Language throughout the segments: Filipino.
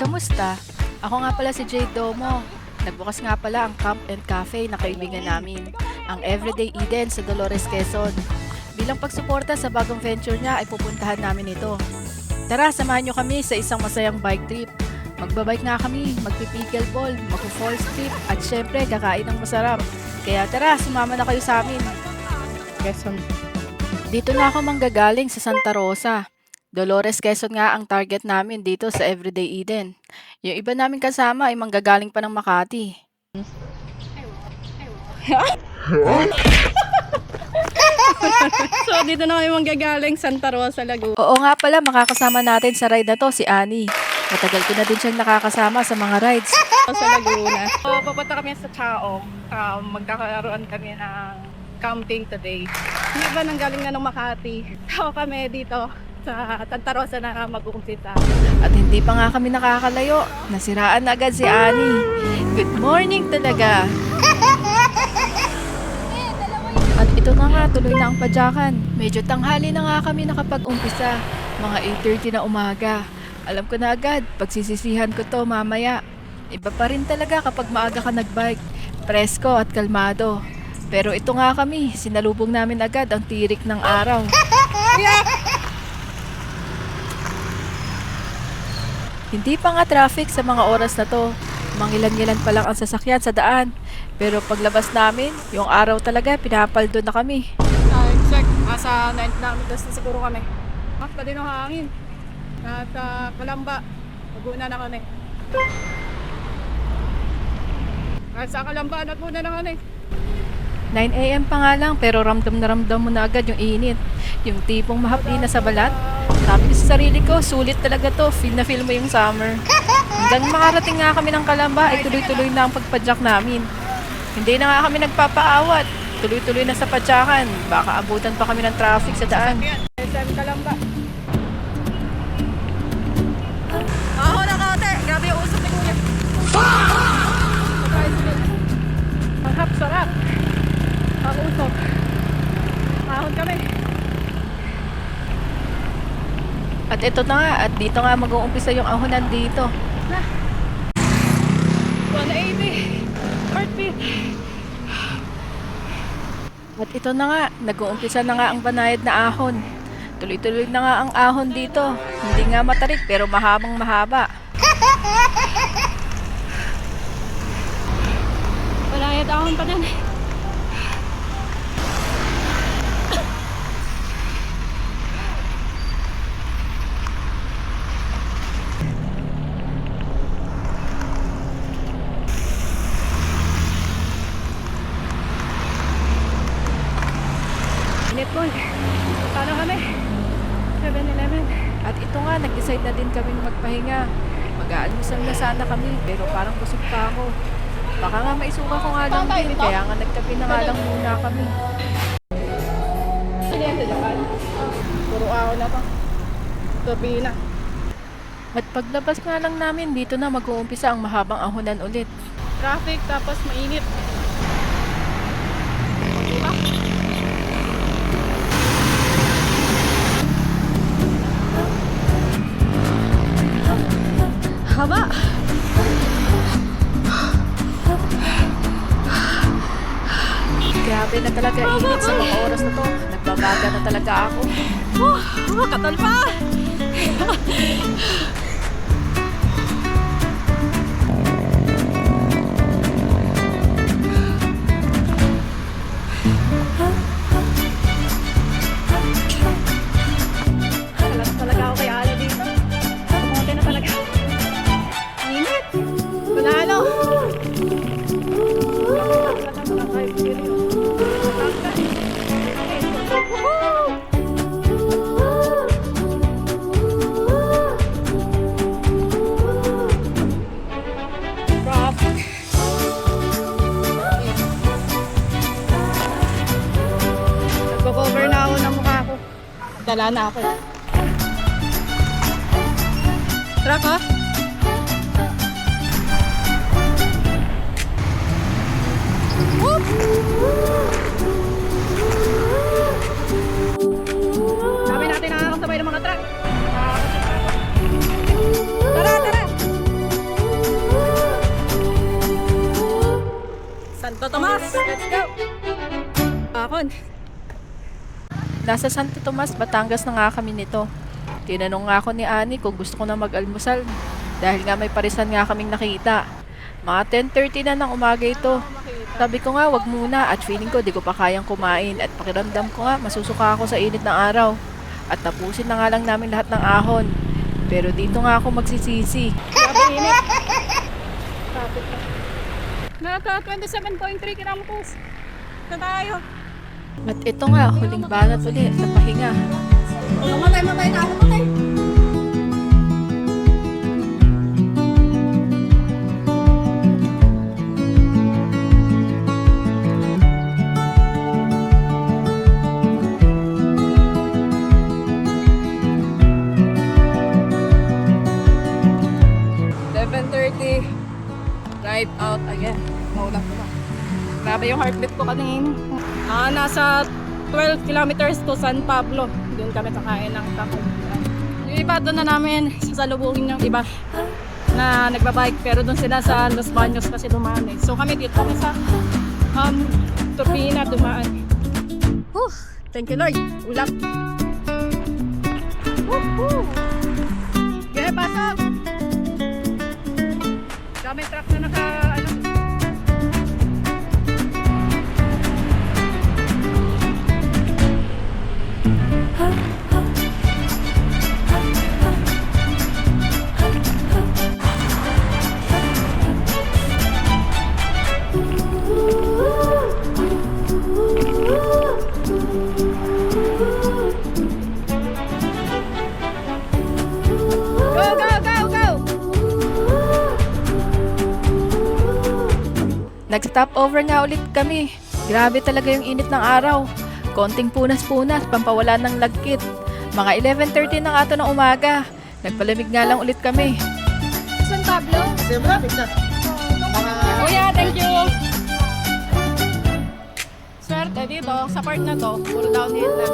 Kamusta? Ako nga pala si Jade Domo. Nagbukas nga pala ang Camp and Cafe na kaibigan namin, ang Everyday Eden sa Dolores, Quezon. Bilang pagsuporta sa bagong venture niya ay pupuntahan namin ito. Tara, samahan nyo kami sa isang masayang bike trip. Magbabike nga kami, magpipickleball, mag-falls trip, at syempre kakain ng masarap. Kaya tara, sumama na kayo sa amin. Quezon. Dito na ako manggagaling sa Santa Rosa. Dolores, Quezon nga ang target namin dito sa Everyday Eden. Yung iba namin kasama ay manggagaling pa ng Makati. So, dito na kami manggagaling Santa Rosa, Laguna. Oo nga pala, makakasama natin sa ride na to si Annie. Matagal ko na din siyang nakakasama sa mga rides. Sa Laguna. So, papunta kami sa Chaong. Magkakaroon kami ng camping today. Yung iba nanggaling na ng Makati. So, kami dito sa Santa Rosa na mag-uumpisa. At hindi pa nga kami nakakalayo. Nasiraan na agad si Annie. Good morning talaga. At ito na nga, tuloy na ang padyakan. Medyo tanghali na nga kami nakapag-umpisa. Mga 8:30 na umaga. Alam ko na agad, pagsisisihan ko to mamaya. Iba pa rin talaga kapag maaga ka nagbike. Presko at kalmado. Pero ito nga kami, sinalubong namin agad ang tirik ng araw. Hindi pa nga traffic sa mga oras na to. Mangilan-ngilan pa lang ang sasakyan sa daan. Pero paglabas namin, yung araw talaga, pinapaldo na kami. Exact, nasa 9 kilometers na siguro kami. Mas pa din ang hangin. Nasa Kalamba, Laguna na kami. Nasa Kalamba, Laguna na kami. 9 AM pa nga lang, pero ramdam na ramdam mo na agad yung init. Yung tipong mahapdi na sa balat. Sabi ko sa sarili ko, sulit talaga to. Feel na feel mo yung summer. Hanggang makarating nga kami ng Kalamba, ay tuloy-tuloy na ang pagpadyak namin. Hindi na nga kami nagpapaawat. Tuloy-tuloy na sa padyakan. Baka abutan pa kami ng traffic sa daan. SM Kalamba. Ako na kate! Grabe yung usap ni Kuya. Ang hap, sarap. Ang usap. Ahon kami. At ito na nga, at dito nga mag-uumpisa yung ahonan dito. 180. Heartbeat. At ito na nga, nag-uumpisa na nga ang banayad na ahon. Tuloy-tuloy na nga ang ahon dito. Hindi nga matarik pero mahabang mahaba. Banayad ahon pa din. Init po. Paano kami? 7-Eleven. At ito nga, nag-decide na din kami magpahinga. Mag-aalmusal na sana kami, pero parang busog pa ako. Baka nga maisuka ko nga lang din, kaya nga nagtabi na nga lang muna kami. Ano yan sa Japan? Puro ahon na to. Turbina. At paglabas nga lang namin, dito na mag-uumpisa ang mahabang ahonan ulit. Traffic tapos mainit. Diba? Haba. Grabe na talaga init sa mga oras na to. Nagbabaga na talaga ako. Katal pa. Alam talaga ako kay Ala dito. Kumote na talaga. Init. Panalo. Nagko-cover na ako ng mukha ko. Dala na ako. Truck ha? Dami natin nakakasabay ng mga truck. Tara, tara! Nasa Santo Tomas, Batangas na nga kami nito. Tinanong nga ako ni Ani kung gusto ko na mag-almusal dahil nga may parisan nga kaming nakita. Mga 10:30 na ng umaga ito. Sabi ko nga wag muna at feeling ko di ko pa kayang kumain at pakiramdam ko nga masusuka ako sa init ng araw. At tapusin na nga lang namin lahat ng ahon. Pero dito nga ako magsisisi. Grabe init. Traffic na. Naka 27.3 kilometers. Na tayo. At ito nga, huling banat ulit sa pahinga. Mamatay na, mamatay. Ride out again. Maulap ko na. Grabe yung heartbeat ko kanina. Nasa 12 kilometers to San Pablo. Doon kami kakain ng taco. Yung iba doon na namin sasalubungin yung iba na nagbabike pero doon sila sa Los Baños kasi dumaan eh. So kami dito kami sa Turbina dumaan. Whew! Thank you Lord. Ulap. Woohoo! Okay, pasok! May truck na naka Nag-stop over nga ulit kami. Grabe talaga yung init ng araw. Konting punas-punas, pampawala ng lagkit. Mga 11:30 na nga ito ng umaga. Nagpalamig nga lang ulit kami. San Pablo? Kuya, thank you. Swerte dito, sa part na to, puro downhill na.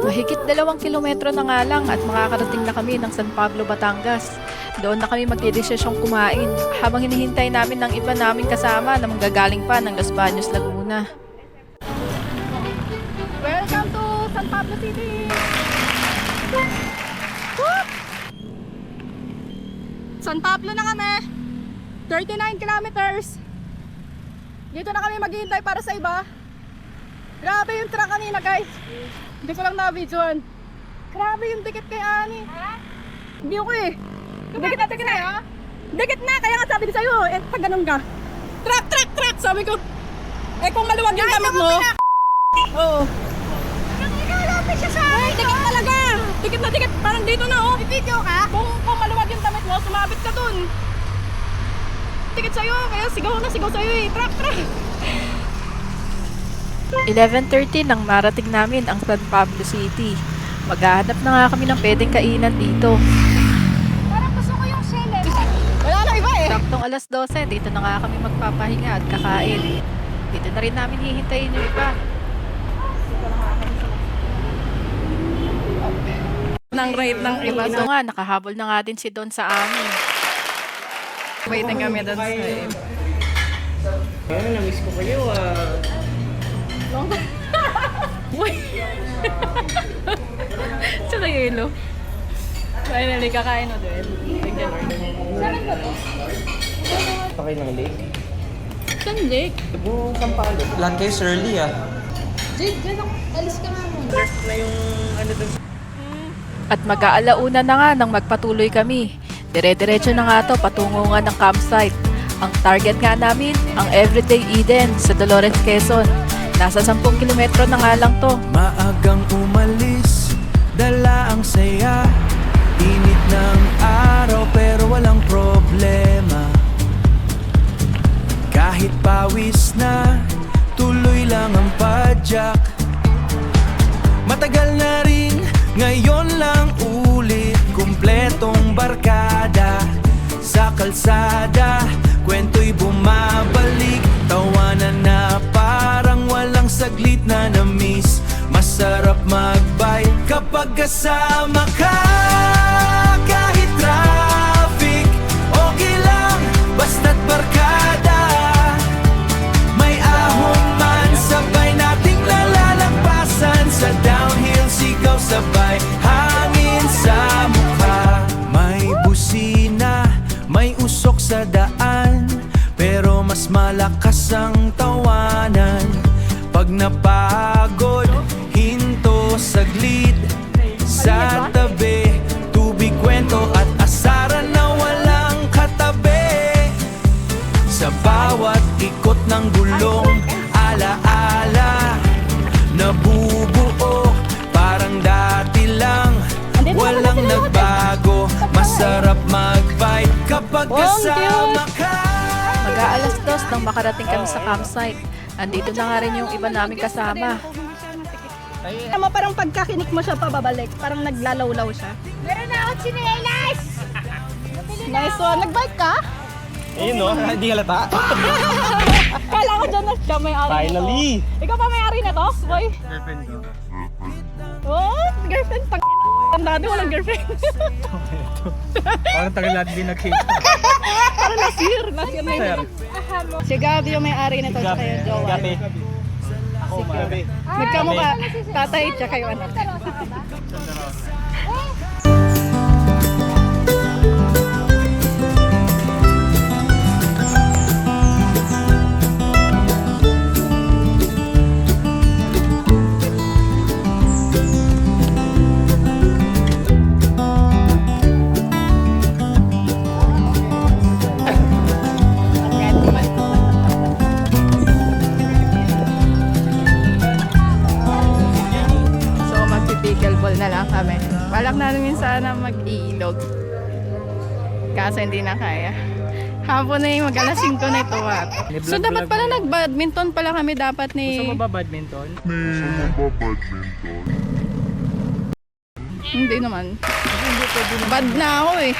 Mahigit 2 kilometro na nga lang at makakarating na kami ng San Pablo, Batangas. Doon na kami magdedesisyong kumain habang hinihintay namin ng iba naming kasama na manggagaling pa ng Los Baños, Laguna. Welcome to San Pablo City! Woo! San Pablo na kami! 39 kilometers! Dito na kami maghihintay para sa iba. Grabe yung truck kanina guys. Hindi ko lang na-videoan. Grabe yung dikit kay Ani. Hindi ko eh. Dikit na. Dikit na, kaya nga sabi ko sa'yo, pag ganun ka. Truck! Sabi ko, kung maluwag yung damit mo. Oo. Nakakalapit siya sa akin. Dikit talaga. Dikit na dikit, parang dito na oh. Video ka? Kung maluwag yung damit mo, sumabit ka dun. Dikit sa'yo, kaya sigaw sa'yo eh. Truck! 11:30 nang marating namin ang San Pablo City. Maghahanap na nga kami ng pwedeng kainan dito. Parang gusto ko yung shell. Wala na iba eh. Saktong 12:00, dito na nga kami magpapahinga at kakain. Dito na rin namin hihintayin yung iba. Nang rate ng iba. Ito nga, nakahabol na nga din si Don sa amin. Waiting kami doon sa Ayun, na-miss ko kayo Uy! Tsaka yelo. Finally, kakain na din. Thank you, Lord. Saan ba to? Pakay ng lake. Saan lake? Yung Sampalo. Lahat kayo early Jade, dyan ako. Alis ka nga muna. Surf na yung ano doon. At mag-aalauna na nga nang magpatuloy kami. Dire-diretso na nga to patungo nga ng campsite. Ang target nga namin, ang Everyday Eden sa Dolores, Quezon. Nasa 10 kilometro na nga lang to. Maagang umalis, dala ang saya. Init ng araw pero walang problema. Kahit pawis na, tuloy lang ang padyak. Matagal na rin, ngayon lang ulit. Kumpletong barkada sa kalsada. Kwento'y bumabalik, tawanan na parang walang saglit na na-miss. Masarap mag-bike kapag kasama ka. Kahit traffic, okay lang, basta't barkada. May ahon man, sabay nating lalalampasan. tagumpay kapag kasama ka. Mag-aalas 2 nang makarating kami sa campsite. Andito na nga rin yung iba naming kasama. Tama, parang pagkakinik mo siya pababalik, parang naglalaw-law siya. Meron na ako sinelas! Nice one. Nag-bike ka? Ayun no, hindi halata. Kala ko dyan na siya may-ari Finally! nito. Ikaw pa may-ari na to, boy? Girlfriend ko. Oh, girlfriend. Tanda din, walang girlfriend. Parang tagal natin din nag-cake. Parang last year na yun. Si Gabi yung may-ari nito, tsaka yung jowa. Gabi. Ako, Gabi. Nagkamukha, tatay, tsaka yung anak. So magpipickleball na lang kami. Balak namin sana mag-iilog. Kaso hindi na kaya. Hapon na yung mag-alas 5 na ito. So dapat pala nag-badminton pala kami dapat ni... Gusto mo ba badminton? Hindi naman. Bad na ako eh.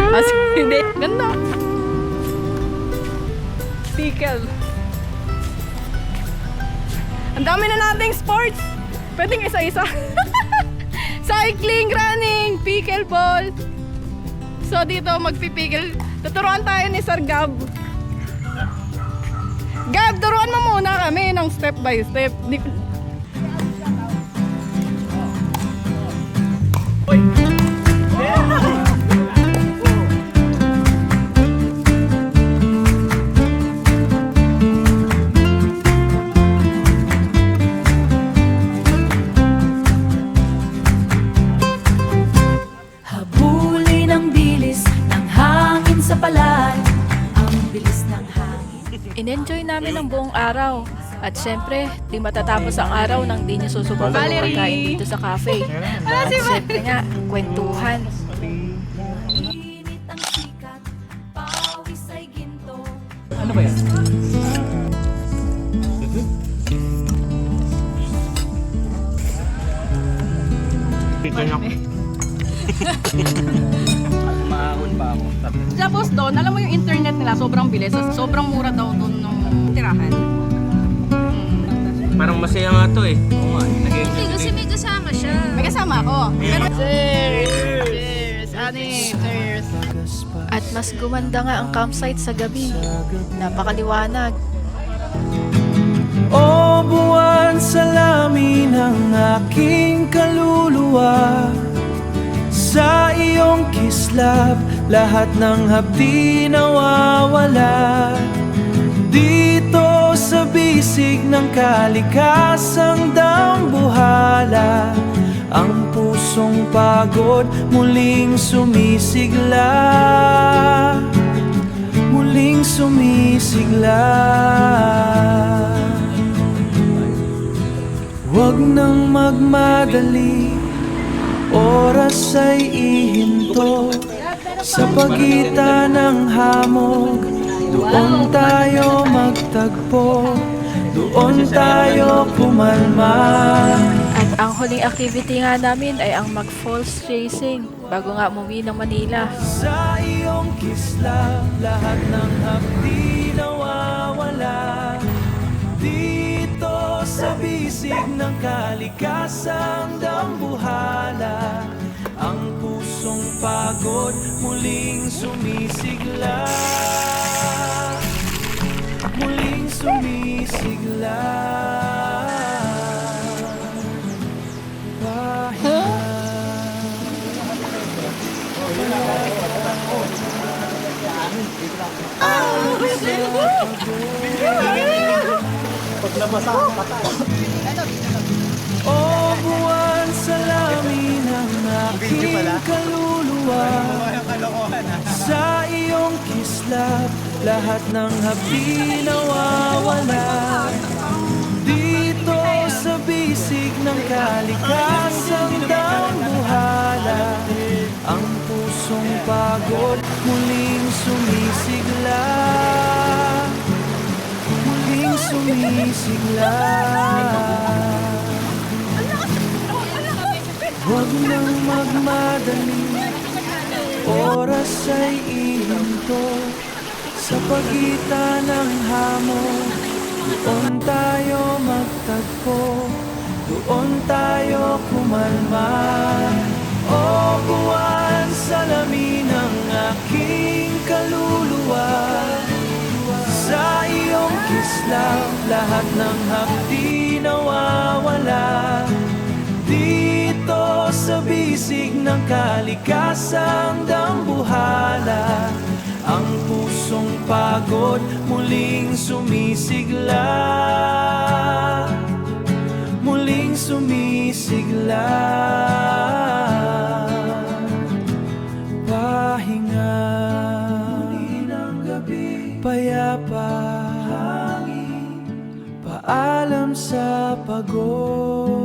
As hindi. Ganda. Pickle. Ang dami na nating sports. Pwedeng isa-isa. Cycling, running, pickleball. So dito magpipigil. Tuturuan tayo ni Sir Gab. Gab, turuan mo muna kami ng step by step. Habulin ang bilis ng hangin sa palad. Ang bilis ng hangin. In-enjoy namin ang buong araw. At syempre, di matatapos ang araw nang di niyo susubukan ang Valerie! pagkain dito sa cafe. At syempre nga, kwentuhan. Init ang sikat, pawis ay ginto. Ano ba yan? Dito niya. Mahon pa ako. Tapos doon, alam mo yung internet nila, sobrang bilis. Sobrang mura daw doon nung tirahan. Parang masaya nga to eh. Oo nga. Hindi, kasi may kasama siya. May kasama ako. Pero, cheers! Cheers! Ani, cheers! At mas gumanda nga ang campsite sa gabi. Napakaliwanag. O buwan sa lamin ng aking kaluluwa. Sa iyong kislap, lahat ng hapdi nawawala. Dito sa bisig ng kalikasang dambuhala, ang pusong pagod muling sumisigla. Muling sumisigla. Huwag nang magmadali, oras ay ihinto. Sa pagitan ng hamog, doon tayo magtagpo. Doon tayo kumalma. At ang huling activity nga namin ay ang mag-falls chasing bago nga umuwi ng Manila. Sa iyong kislap, lahat ng hapdi nawawala. Dito sa bisig ng kalikasang dambuhala, ang pusong pagod muling sumisigla. Muling sumisigla. O buwan sa lamin ng aking kaluluwa. Sa iyong kislap, lahat ng hapdi nawawala. Dito sa bisig ng kalikasang dambuhala, ang pusong pagod muling sumisigla, muling sumisigla. Huwag nang magmadali, oras ay ihinto. Sa pagitan ng hamon, doon tayo magtagpo, doon tayo kumalma. O buwan, salamin ng aking kaluluwa. Sa iyong kislap, lahat ng hapdi nawawala. Dito sa bisig ng kalikasang dambuhala, ang pusong pagod muling sumisigla, muling sumisigla. Pahinga, muli ng gabi, payapa hangin, paalam sa pagod.